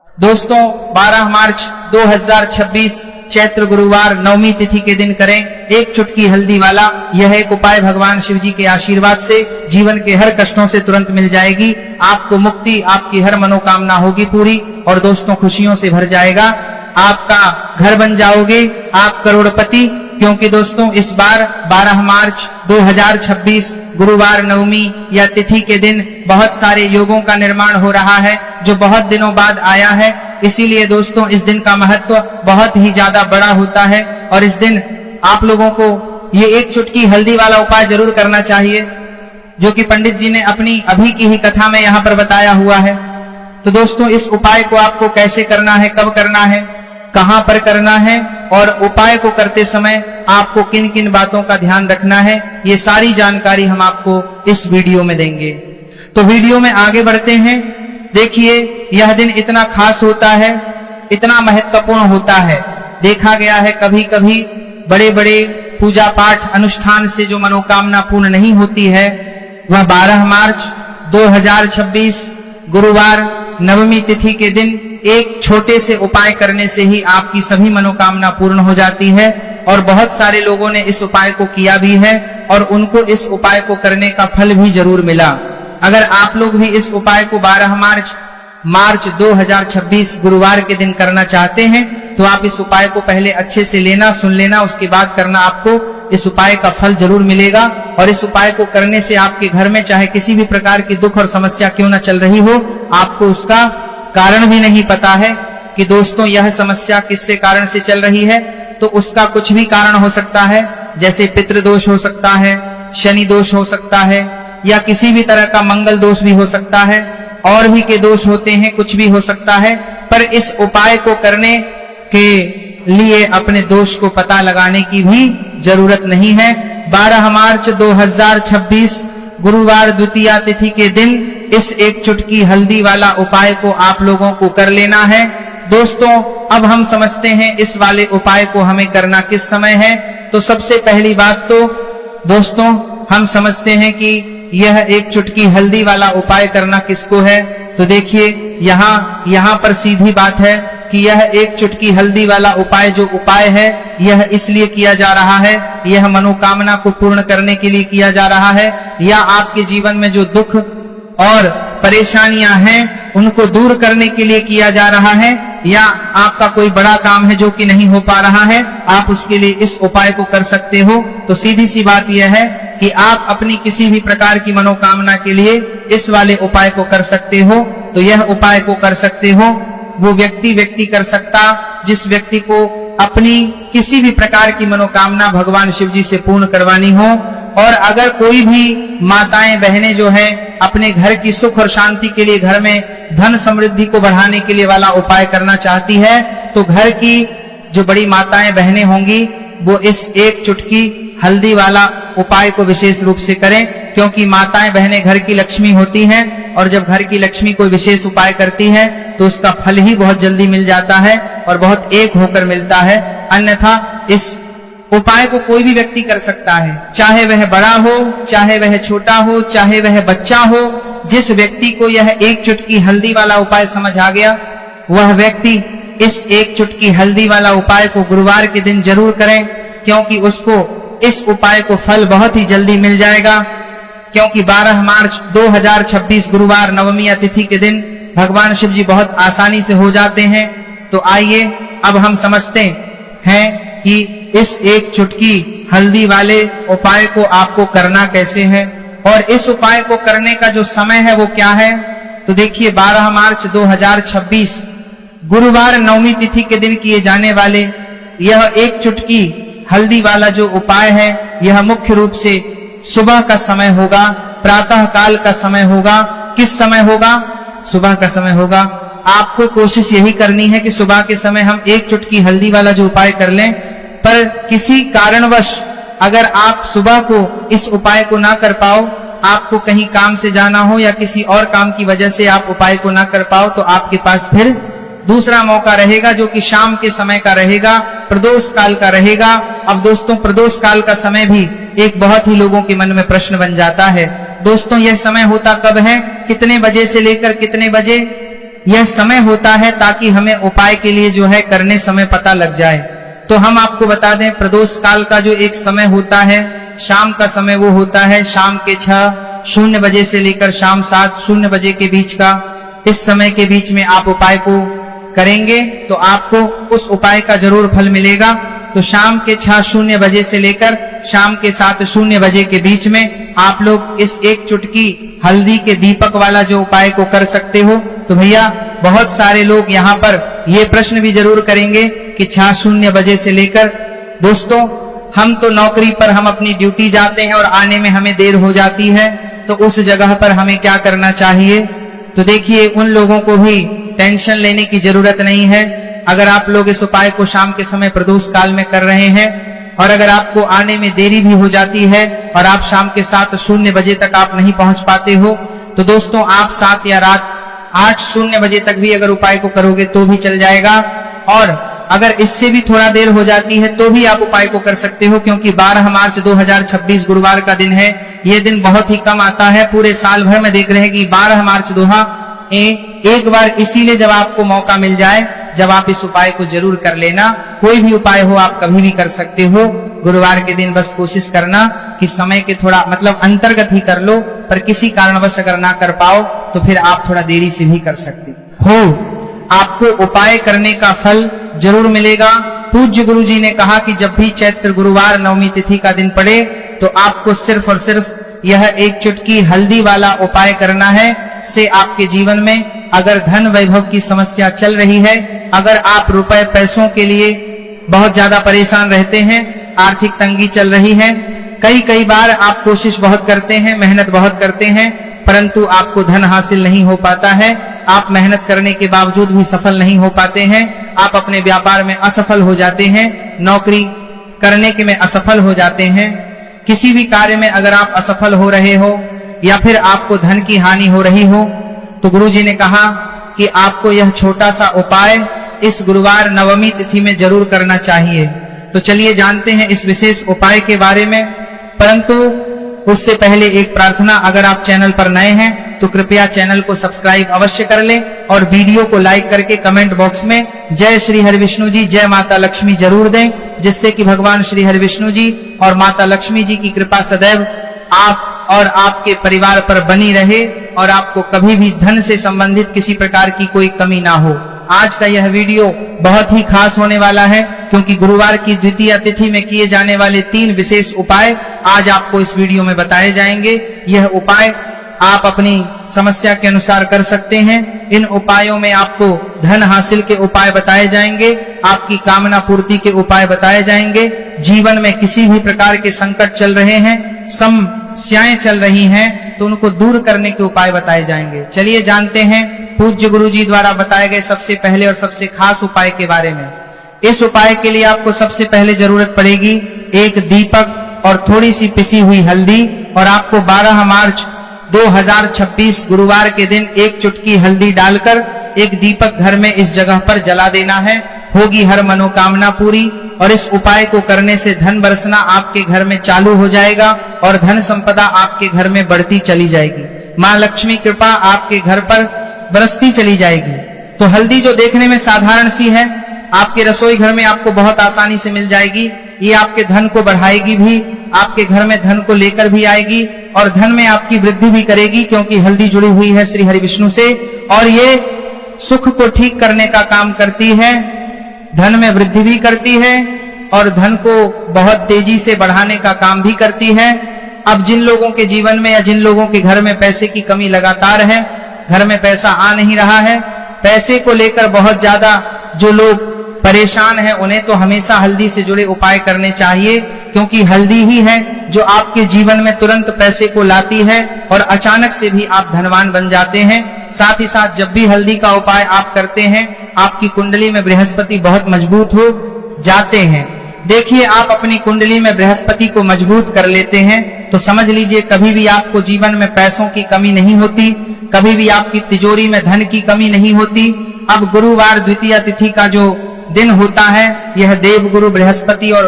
दोस्तों 12 मार्च 2026 चैत्र गुरुवार नवमी तिथि के दिन करें एक चुटकी हल्दी वाला यह एक उपाय भगवान शिव जी के आशीर्वाद से जीवन के हर कष्टों से तुरंत मिल जाएगी। आपको मुक्ति, आपकी हर मनोकामना होगी पूरी और दोस्तों खुशियों से भर जाएगा। आपका घर बन जाओगे, आप करोड़पति। क्योंकि दोस्तों इस बार 12 मार्च 2026 गुरुवार नवमी या तिथि के दिन बहुत सारे योगों का निर्माण हो रहा है जो बहुत दिनों बाद आया है। इसीलिए दोस्तों इस दिन का महत्व बहुत ही ज्यादा बड़ा होता है और इस दिन आप लोगों को ये एक चुटकी हल्दी वाला उपाय जरूर करना चाहिए जो कि पंडित जी ने अपनी अभी की ही कथा में यहाँ पर बताया हुआ है। तो दोस्तों इस उपाय को आपको कैसे करना है, कब करना है, कहां पर करना है और उपाय को करते समय आपको किन किन बातों का ध्यान रखना है, ये सारी जानकारी हम आपको इस वीडियो में देंगे। तो वीडियो में आगे बढ़ते हैं। देखिए यह दिन इतना खास होता है, इतना महत्वपूर्ण होता है। देखा गया है कभी कभी बड़े बड़े पूजा पाठ अनुष्ठान से जो मनोकामना पूर्ण नहीं होती है वह 12 मार्च 2026 गुरुवार नवमी तिथि के दिन एक छोटे से उपाय करने से ही आपकी सभी मनोकामना पूर्ण हो जाती है। और बहुत सारे लोगों ने इस उपाय को किया भी है और उनको इस उपाय को करने का फल भी जरूर मिला। अगर आप लोग भी इस उपाय को 12 मार्च 2026 गुरुवार के दिन करना चाहते हैं तो आप इस उपाय को पहले अच्छे से लेना, सुन लेना, उसके बाद करना। आपको इस उपाय का फल जरूर मिलेगा और इस उपाय को करने से आपके घर में चाहे किसी भी प्रकार की दुख और समस्या क्यों न चल रही हो, आपको उसका कारण भी नहीं पता है कि दोस्तों यह समस्या किससे कारण से चल रही है, तो उसका कुछ भी कारण हो सकता है। जैसे पितृदोष हो सकता है, शनि दोष हो सकता है या किसी भी तरह का मंगल दोष भी हो सकता है, और भी के दोष होते हैं, कुछ भी हो सकता है। पर इस उपाय को करने के लिए अपने दोष को पता लगाने की भी जरूरत नहीं है। 12 मार्च 2026 गुरुवार द्वितीया तिथि के दिन इस एक चुटकी हल्दी वाला उपाय को आप लोगों को कर लेना है। दोस्तों अब हम समझते हैं इस वाले उपाय को हमें करना किस समय है। तो सबसे पहली बात तो दोस्तों हम समझते हैं कि यह एक चुटकी हल्दी वाला उपाय करना किसको है। तो देखिए यहाँ पर सीधी बात है कि यह एक चुटकी हल्दी वाला उपाय जो उपाय है यह इसलिए किया जा रहा है, यह मनोकामना को पूर्ण करने के लिए किया जा रहा है, या आपके जीवन में जो दुख और परेशानियां हैं उनको दूर करने के लिए किया जा रहा है, या आपका कोई बड़ा काम है जो कि नहीं हो पा रहा है, आप उसके लिए इस उपाय को कर सकते हो। तो सीधी सी बात यह है कि आप अपनी किसी भी प्रकार की मनोकामना के लिए इस वाले उपाय को कर सकते हो। तो यह उपाय को कर सकते हो वो व्यक्ति कर सकता जिस व्यक्ति को अपनी किसी भी प्रकार की मनोकामना भगवान शिव जी से पूर्ण करवानी हो। और अगर कोई भी माताएं बहनें जो है अपने घर की सुख और शांति के लिए, घर में धन समृद्धि को बढ़ाने के लिए वाला उपाय करना चाहती है तो घर की जो बड़ी माताएं बहनें होंगी वो इस एक चुटकी हल्दी वाला उपाय को विशेष रूप से करें, क्योंकि माताएं बहनें घर की लक्ष्मी होती हैं और जब घर की लक्ष्मी कोई विशेष उपाय करती है तो उसका फल ही बहुत जल्दी मिल जाता है और बहुत एक होकर मिलता है। अन्यथा इस उपाय को कोई भी व्यक्ति कर सकता है, चाहे वह बड़ा हो, चाहे वह छोटा हो, चाहे वह बच्चा हो। जिस व्यक्ति को यह एक चुटकी हल्दी वाला उपाय समझ आ गया वह व्यक्ति इस एक चुटकी हल्दी वाला उपाय को गुरुवार के दिन जरूर करें, क्योंकि उसको इस उपाय को फल बहुत ही जल्दी मिल जाएगा। क्योंकि 12 मार्च 2026 गुरुवार नवमी तिथि के दिन भगवान शिव जी बहुत आसानी से हो जाते हैं। तो आइए अब हम समझते हैं कि इस एक चुटकी हल्दी वाले उपाय को आपको करना कैसे है और इस उपाय को करने का जो समय है वो क्या है। तो देखिए 12 मार्च 2026 गुरुवार नवमी तिथि के दिन किए जाने वाले यह एक चुटकी हल्दी वाला जो उपाय है यह मुख्य रूप से सुबह का समय होगा, प्रातः काल का समय होगा। किस समय होगा? सुबह का समय होगा। आपको कोशिश यही करनी है कि सुबह के समय हम एक चुटकी हल्दी वाला जो उपाय कर लें। पर किसी कारणवश अगर आप सुबह को इस उपाय को ना कर पाओ, आपको कहीं काम से जाना हो या किसी और काम की वजह से आप उपाय को ना कर पाओ, तो आपके पास फिर दूसरा मौका रहेगा जो कि शाम के समय का रहेगा, प्रदोष काल का रहेगा। अब दोस्तों प्रदोष काल का समय भी एक बहुत ही लोगों के मन में प्रश्न बन जाता है। दोस्तों यह समय होता कब है, कितने बजे से लेकर कितने बजे? यह समय होता है ताकि हमें उपाय के लिए जो है करने समय पता लग जाए। तो हम आपको बता दें, प्रदोष काल का जो एक समय होता है, शाम का समय, वो होता है शाम के 6:00 बजे से लेकर शाम 7:00 बजे के बीच का। इस समय के बीच में आप उपाय को करेंगे तो आपको उस उपाय का जरूर फल मिलेगा। तो शाम के 6:00 बजे से लेकर शाम के 7:00 बजे के बीच में आप लोग इस एक चुटकी हल्दी के दीपक वाला जो उपाय को कर सकते हो। तो भैया बहुत सारे लोग यहाँ पर ये प्रश्न भी जरूर करेंगे कि 6:00 बजे से लेकर, दोस्तों हम तो नौकरी पर हम अपनी ड्यूटी जाते हैं और आने में हमें देर हो जाती है, तो उस जगह पर हमें क्या करना चाहिए? तो देखिए, उन लोगों को भी टेंशन लेने की जरूरत नहीं है। अगर आप लोग इस उपाय को शाम के समय प्रदोष काल में कर रहे हैं और अगर आपको आने में देरी भी हो जाती है और आप शाम के 7:00 बजे तक आप नहीं पहुंच पाते हो, तो दोस्तों आप 7 या रात 8:00 बजे तक भी अगर उपाय को करोगे तो भी चल जाएगा। और अगर इससे भी थोड़ा देर हो जाती है तो भी आप उपाय को कर सकते हो, क्योंकि 12 मार्च 2026 गुरुवार का दिन है। ये दिन बहुत ही कम आता है, पूरे साल भर में देख रहे हैं कि 12 मार्च एक बार इसीलिए जब आपको मौका मिल जाए, जब आप इस उपाय को जरूर कर लेना। कोई भी उपाय हो आप कभी भी कर सकते हो, गुरुवार के दिन बस कोशिश करना कि समय के थोड़ा मतलब अंतर्गत ही कर लो, पर किसी कारणवश अगर ना कर पाओ तो फिर आप थोड़ा देरी से भी कर सकते हो। आपको उपाय करने का फल जरूर मिलेगा। पूज्य गुरु जी ने कहा कि जब भी चैत्र गुरुवार नवमी तिथि का दिन पड़े तो आपको सिर्फ और सिर्फ यह एक चुटकी हल्दी वाला उपाय करना है। से आपके जीवन में अगर धन वैभव की समस्या चल रही है, अगर आप रुपए पैसों के लिए बहुत ज्यादा परेशान रहते हैं, आर्थिक तंगी चल रही है, कई बार आप कोशिश बहुत करते हैं, मेहनत बहुत करते हैं, परंतु आपको धन हासिल नहीं हो पाता है, आप मेहनत करने के बावजूद भी सफल नहीं हो पाते हैं, आप अपने व्यापार में असफल हो जाते हैं, नौकरी करने के में असफल हो जाते हैं, किसी भी कार्य में अगर आप असफल हो रहे हो या फिर आपको धन की हानि हो रही हो, तो गुरुजी ने कहा कि आपको यह छोटा सा उपाय इस गुरुवार नवमी तिथि में जरूर करना चाहिए। तो चलिए जानते हैं इस विशेष उपाय के बारे में, परंतु उससे पहले एक प्रार्थना, अगर आप चैनल पर नए हैं तो कृपया चैनल को सब्सक्राइब अवश्य कर लें और वीडियो को लाइक करके कमेंट बॉक्स में जय श्री हरिविष्णु जी, जय माता लक्ष्मी जरूर दें, जिससे कि भगवान श्री हरिविष्णु जी और माता लक्ष्मी जी की कृपा सदैव आप और आपके परिवार पर बनी रहे और आपको कभी भी धन से संबंधित किसी प्रकार की कोई कमी ना हो। आज का यह वीडियो बहुत ही खास होने वाला है, क्योंकि गुरुवार की द्वितीय तिथि में किए जाने वाले 3 विशेष उपाय आज आपको इस वीडियो में बताए जाएंगे। यह उपाय आप अपनी समस्या के अनुसार कर सकते हैं। इन उपायों में आपको धन हासिल के उपाय बताए जाएंगे, आपकी कामना पूर्ति के उपाय बताए जाएंगे, जीवन में किसी भी प्रकार के संकट चल रहे हैं, समस्याएं चल रही हैं, तो उनको दूर करने के उपाय बताए जाएंगे। चलिए जानते हैं पूज्य गुरु जी द्वारा बताए गए सबसे पहले और सबसे खास उपाय के बारे में। इस उपाय के लिए आपको सबसे पहले जरूरत पड़ेगी एक दीपक और थोड़ी सी पिसी हुई हल्दी, और आपको 12 मार्च 2026 गुरुवार के दिन एक चुटकी हल्दी डालकर एक दीपक घर में इस जगह पर जला देना है। होगी हर मनोकामना पूरी, और इस उपाय को करने से धन बरसना आपके घर में चालू हो जाएगा और धन संपदा आपके घर में बढ़ती चली जाएगी। माँ लक्ष्मी कृपा आपके घर पर बरसती चली जाएगी। तो हल्दी जो देखने में साधारण सी है, आपके रसोई घर में आपको बहुत आसानी से मिल जाएगी। ये आपके धन को बढ़ाएगी भी, आपके घर में धन को लेकर भी आएगी और धन में आपकी वृद्धि भी करेगी, क्योंकि हल्दी जुड़ी हुई है श्री हरिविष्णु से और ये सुख को ठीक करने का काम करती है, धन में वृद्धि भी करती है और धन को बहुत तेजी से बढ़ाने का काम भी करती है। अब जिन लोगों के जीवन में या जिन लोगों के घर में पैसे की कमी लगातार है, घर में पैसा आ नहीं रहा है, पैसे को लेकर बहुत ज्यादा जो लोग परेशान हैं, उन्हें तो हमेशा हल्दी से जुड़े उपाय करने चाहिए, क्योंकि हल्दी ही है जो आपके जीवन में तुरंत पैसे को लाती है और अचानक से भी आप धनवान बन जाते हैं। साथ ही साथ जब भी हल्दी का उपाय आप करते हैं, आपकी कुंडली में बृहस्पति बहुत मजबूत हो जाते हैं। देखिए, आप अपनी कुंडली में बृहस्पति को मजबूत कर लेते हैं तो समझ लीजिए कभी भी आपको जीवन में पैसों की कमी नहीं होती, कभी भी आपकी तिजोरी में धन की कमी नहीं होती। अब गुरुवार द्वितीय तिथि का जो दिन होता है, यह देव गुरु बृहस्पति और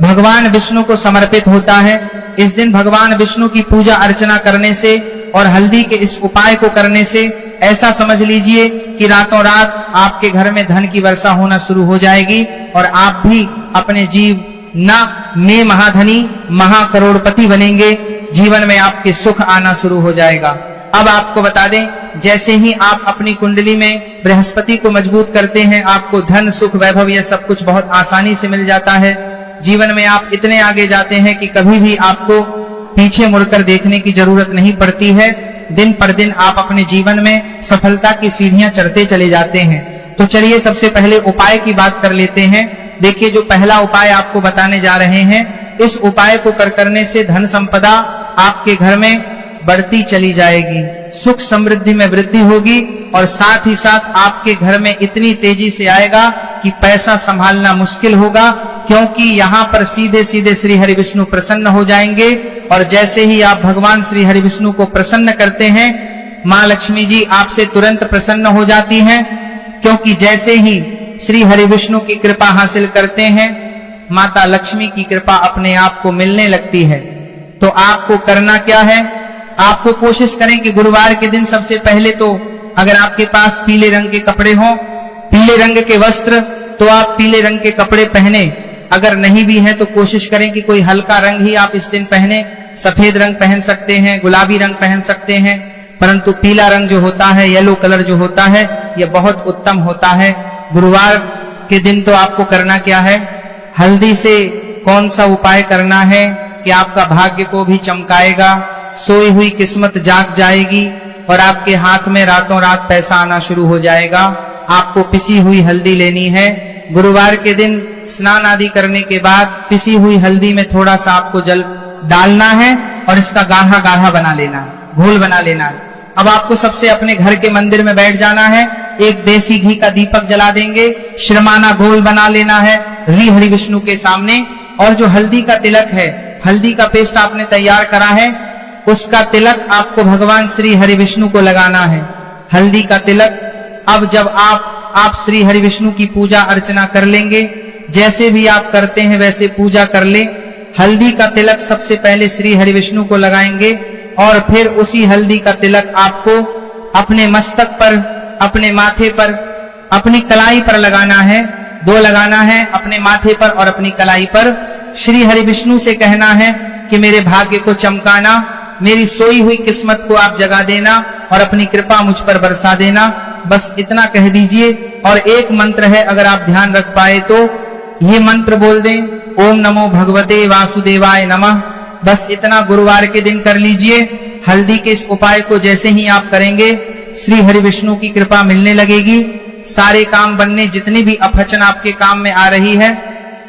भगवान विष्णु को समर्पित होता है। इस दिन भगवान विष्णु की पूजा अर्चना करने से और हल्दी के इस उपाय को करने से ऐसा समझ लीजिए कि रातों रात आपके घर में धन की वर्षा होना शुरू हो जाएगी और आप भी अपने में महाधनी महाकरोड़पति बनेंगे। जीवन में आपके सुख आना शुरू हो जाएगा। अब आपको बता दें, जैसे ही आप अपनी कुंडली में बृहस्पति को मजबूत करते हैं, आपको धन सुख वैभव यह सब कुछ बहुत आसानी से मिल जाता है। जीवन में आप इतने आगे जाते हैं कि कभी भी आपको पीछे मुड़कर देखने की जरूरत नहीं पड़ती है। दिन पर दिन आप अपने जीवन में सफलता की सीढ़ियां चढ़ते चले जाते हैं। तो चलिए सबसे पहले उपाय की बात कर लेते हैं। देखिए, जो पहला उपाय आपको बताने जा रहे हैं, इस उपाय को करने से धन संपदा आपके घर में बढ़ती चली जाएगी, सुख समृद्धि में वृद्धि होगी और साथ ही साथ आपके घर में इतनी तेजी से आएगा कि पैसा संभालना मुश्किल होगा, क्योंकि यहाँ पर सीधे सीधे श्री हरि विष्णु प्रसन्न हो जाएंगे। और जैसे ही आप भगवान श्री हरि विष्णु को प्रसन्न करते हैं, माँ लक्ष्मी जी आपसे तुरंत प्रसन्न हो जाती हैं, क्योंकि जैसे ही श्री हरि विष्णु की कृपा हासिल करते हैं, माता लक्ष्मी की कृपा अपने आप को मिलने लगती है। तो आपको करना क्या है, आपको कोशिश करें कि गुरुवार के दिन सबसे पहले तो अगर आपके पास पीले रंग के कपड़े हों, पीले रंग के वस्त्र, तो आप पीले रंग के कपड़े पहने। अगर नहीं भी है तो कोशिश करें कि कोई हल्का रंग ही आप इस दिन पहने। सफेद रंग पहन सकते हैं, गुलाबी रंग पहन सकते हैं, परंतु पीला रंग जो होता है, येलो कलर जो होता है, यह बहुत उत्तम होता है। गुरुवार के दिन तो आपको करना क्या है, हल्दी से कौन सा उपाय करना है कि आपका भाग्य को भी चमकाएगा, सोई हुई किस्मत जाग जाएगी और आपके हाथ में रातों रात पैसा आना शुरू हो जाएगा। आपको पिसी हुई हल्दी लेनी है। गुरुवार के दिन स्नान आदि करने के बाद पिसी हुई हल्दी में थोड़ा सा आपको जल डालना है और इसका गाढ़ा गाढ़ा बना लेना है, घोल बना लेना है। अब आपको सबसे अपने घर के मंदिर में बैठ जाना है, एक देसी घी का दीपक जला देंगे, श्रमाना घोल बना लेना है श्री हरि विष्णु के सामने। और जो हल्दी का तिलक है, हल्दी का पेस्ट आपने तैयार करा है, उसका तिलक आपको भगवान श्री हरि विष्णु को लगाना है, हल्दी का तिलक। अब जब आप श्री हरि विष्णु की पूजा अर्चना कर लेंगे, जैसे भी आप करते हैं वैसे पूजा कर ले। हल्दी का तिलक सबसे पहले श्री हरि विष्णु को लगाएंगे और फिर उसी हल्दी का तिलक आपको अपने मस्तक पर, अपने माथे पर, अपनी कलाई पर लगाना है। दो लगाना है, अपने माथे पर और अपनी कलाई पर। श्री हरि विष्णु से कहना है कि मेरे भाग्य को चमकाना, मेरी सोई हुई किस्मत को आप जगा देना और अपनी कृपा मुझ पर बरसा देना। बस इतना कह दीजिए। और एक मंत्र है, अगर आप ध्यान रख पाए तो ये मंत्र बोल दें, ओम नमो भगवते वासुदेवाय नमः। बस इतना गुरुवार के दिन कर लीजिए। हल्दी के इस उपाय को जैसे ही आप करेंगे, श्री हरि विष्णु की कृपा मिलने लगेगी। सारे काम बनने, जितनी भी अड़चन आपके काम में आ रही है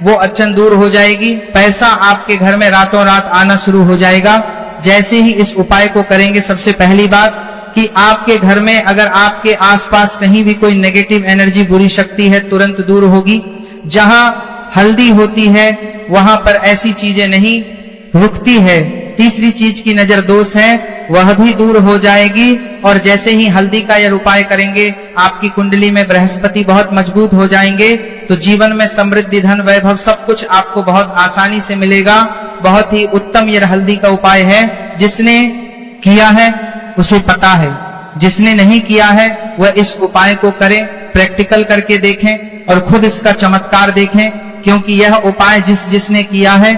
वो अड़चन दूर हो जाएगी। पैसा आपके घर में रातों रात आना शुरू हो जाएगा जैसे ही इस उपाय को करेंगे। सबसे पहली बात कि आपके घर में अगर आपके आसपास कहीं भी कोई नेगेटिव एनर्जी, बुरी शक्ति है, तुरंत दूर होगी। जहां हल्दी होती है वहां पर ऐसी चीजें नहीं रुकती है। तीसरी चीज की नजर दोष है, वह भी दूर हो जाएगी। और जैसे ही हल्दी का यह उपाय करेंगे, आपकी कुंडली में बृहस्पति बहुत मजबूत हो जाएंगे, तो जीवन में समृद्धि, धन, वैभव सब कुछ आपको बहुत आसानी से मिलेगा। बहुत ही उत्तम यह हल्दी का उपाय है। जिसने किया है उसे पता है, जिसने नहीं किया है वह इस उपाय को करें, प्रैक्टिकल करके देखें और खुद इसका चमत्कार देखें, क्योंकि यह उपाय जिसने किया है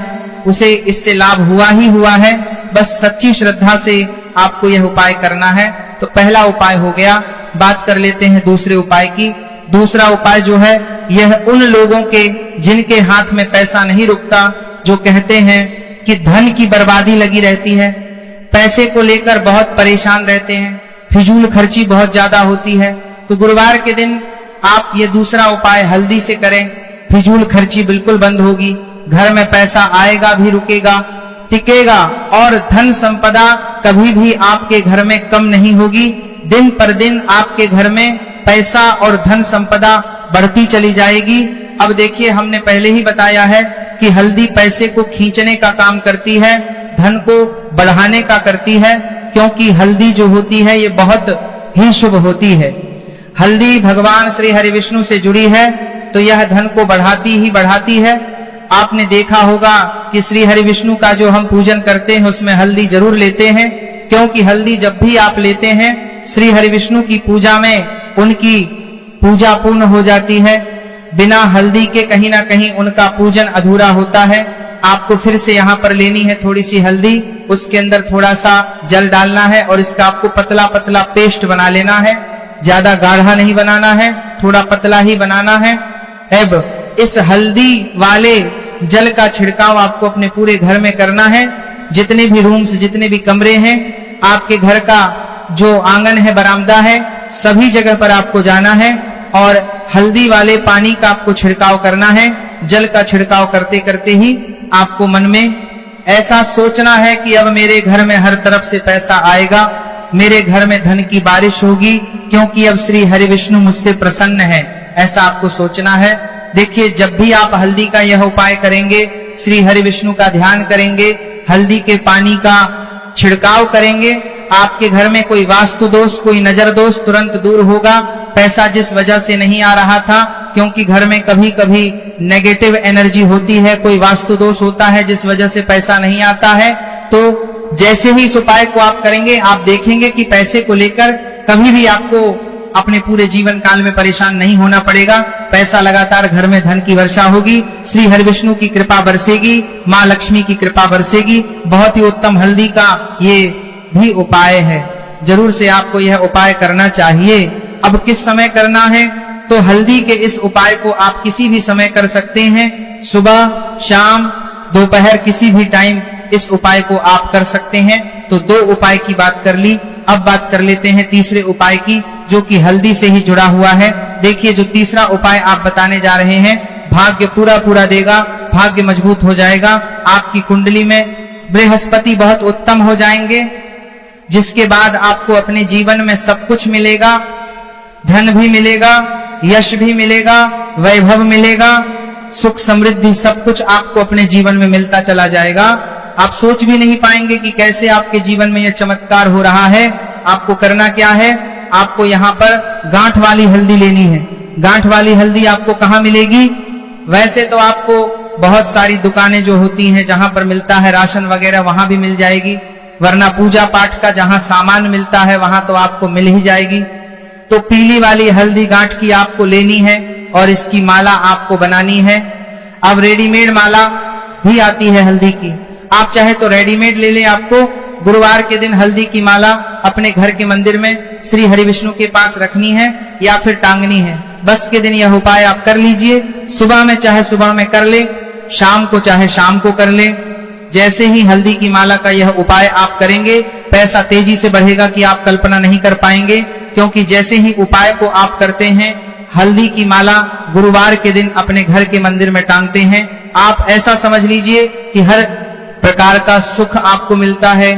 उसे इससे लाभ हुआ ही हुआ है। बस सच्ची श्रद्धा से आपको यह उपाय करना है। तो पहला उपाय हो गया। बात कर लेते हैं दूसरे उपाय की। दूसरा उपाय जो है, यह उन लोगों के जिनके हाथ में पैसा नहीं रुकता, जो कहते हैं कि धन की बर्बादी लगी रहती है, पैसे को लेकर बहुत परेशान रहते हैं, फिजूल खर्ची बहुत ज्यादा होती है। तो गुरुवार के दिन आप ये दूसरा उपाय हल्दी से करें, फिजूल खर्ची बिल्कुल बंद होगी, घर में पैसा आएगा भी, रुकेगा, टिकेगा और धन संपदा कभी भी आपके घर में कम नहीं होगी। दिन पर दिन आपके घर में पैसा और धन संपदा बढ़ती चली जाएगी। अब देखिए, हमने पहले ही बताया है कि हल्दी पैसे को खींचने का काम करती है, धन को बढ़ाने का करती है, क्योंकि हल्दी जो होती है ये बहुत ही शुभ होती है। हल्दी भगवान श्री हरि विष्णु से जुड़ी है, तो यह धन को बढ़ाती ही बढ़ाती है। आपने देखा होगा कि श्री हरि विष्णु का जो हम पूजन करते हैं उसमें हल्दी जरूर लेते हैं, क्योंकि हल्दी जब भी आप लेते हैं श्री हरि विष्णु की पूजा में उनकी पूजा पूर्ण हो जाती है। बिना हल्दी के कहीं ना कहीं उनका पूजन अधूरा होता है। आपको फिर से यहाँ पर लेनी है थोड़ी सी हल्दी, उसके अंदर थोड़ा सा जल डालना है और इसका आपको पतला पतला पेस्ट बना लेना है। ज्यादा गाढ़ा नहीं बनाना है, थोड़ा पतला ही बनाना है। अब इस हल्दी वाले जल का छिड़काव आपको अपने पूरे घर में करना है। जितने भी रूम्स, जितने भी कमरे हैं, आपके घर का जो आंगन है, बरामदा है, सभी जगह पर आपको जाना है और हल्दी वाले पानी का आपको छिड़काव करना है। जल का छिड़काव करते करते ही आपको मन में ऐसा सोचना है कि अब मेरे घर में हर तरफ से पैसा आएगा, मेरे घर में धन की बारिश होगी, क्योंकि अब श्री हरि विष्णु मुझसे प्रसन्न है। ऐसा आपको सोचना है। देखिए, जब भी आप हल्दी का यह उपाय करेंगे, श्री हरि विष्णु का ध्यान करेंगे, हल्दी के पानी का छिड़काव करेंगे, आपके घर में कोई वास्तु दोष, कोई नजर दोष तुरंत दूर होगा। पैसा जिस वजह से नहीं आ रहा था, क्योंकि घर में कभी कभी नेगेटिव एनर्जी होती है, कोई वास्तु दोष होता है जिस वजह से पैसा नहीं आता है, तो जैसे ही इस उपाय को आप करेंगे, आप देखेंगे कि पैसे को लेकर कभी भी आपको अपने पूरे जीवन काल में परेशान नहीं होना पड़ेगा। पैसा लगातार घर में धन की वर्षा होगी, श्री हरि विष्णु की कृपा बरसेगी, माँ लक्ष्मी की कृपा बरसेगी। बहुत ही उत्तम हल्दी का ये भी उपाय है। जरूर से आपको यह उपाय करना चाहिए। अब किस समय करना है? तो हल्दी के इस उपाय को आप किसी भी समय कर सकते हैं। सुबह, शाम, दोपहर, किसी भी टाइम इस उपाय को आप कर सकते हैं। तो 2 उपाय की बात कर ली। अब बात कर लेते हैं तीसरे उपाय की, जो कि हल्दी से ही जुड़ा हुआ है। देखिए, जो तीसरा उपाय आप बताने जा रहे हैं, भाग्य पूरा पूरा देगा, भाग्य मजबूत हो जाएगा। आपकी कुंडली में बृहस्पति बहुत उत्तम हो जाएंगे, जिसके बाद आपको अपने जीवन में सब कुछ मिलेगा। धन भी मिलेगा, यश भी मिलेगा, वैभव मिलेगा, सुख समृद्धि, सब कुछ आपको अपने जीवन में मिलता चला जाएगा। आप सोच भी नहीं पाएंगे कि कैसे आपके जीवन में यह चमत्कार हो रहा है। आपको करना क्या है? आपको यहाँ पर गांठ वाली हल्दी लेनी है। गांठ वाली हल्दी आपको कहाँ मिलेगी? वैसे तो आपको बहुत सारी दुकानें जो होती हैं, जहां पर मिलता है राशन वगैरह, वहां भी मिल जाएगी, वरना पूजा पाठ का जहां सामान मिलता है वहां तो आपको मिल ही जाएगी। तो पीली वाली हल्दी गांठ की आपको लेनी है और इसकी माला आपको बनानी है। अब रेडीमेड माला भी आती है हल्दी की, आप चाहे तो रेडीमेड ले लें। आपको गुरुवार के दिन हल्दी की माला अपने घर के मंदिर में श्री हरि विष्णु के पास रखनी है या फिर टांगनी है। बस के दिन यह उपाय आप कर लीजिए। सुबह में चाहे सुबह में कर ले, शाम को चाहे शाम को कर ले। जैसे ही हल्दी की माला का यह उपाय आप करेंगे, पैसा तेजी से बढ़ेगा कि आप कल्पना नहीं कर पाएंगे। क्योंकि जैसे ही उपाय को आप करते हैं, हल्दी की माला गुरुवार के दिन अपने घर के मंदिर में टांगते हैं, आप ऐसा समझ लीजिए कि हर प्रकार का सुख आपको मिलता है,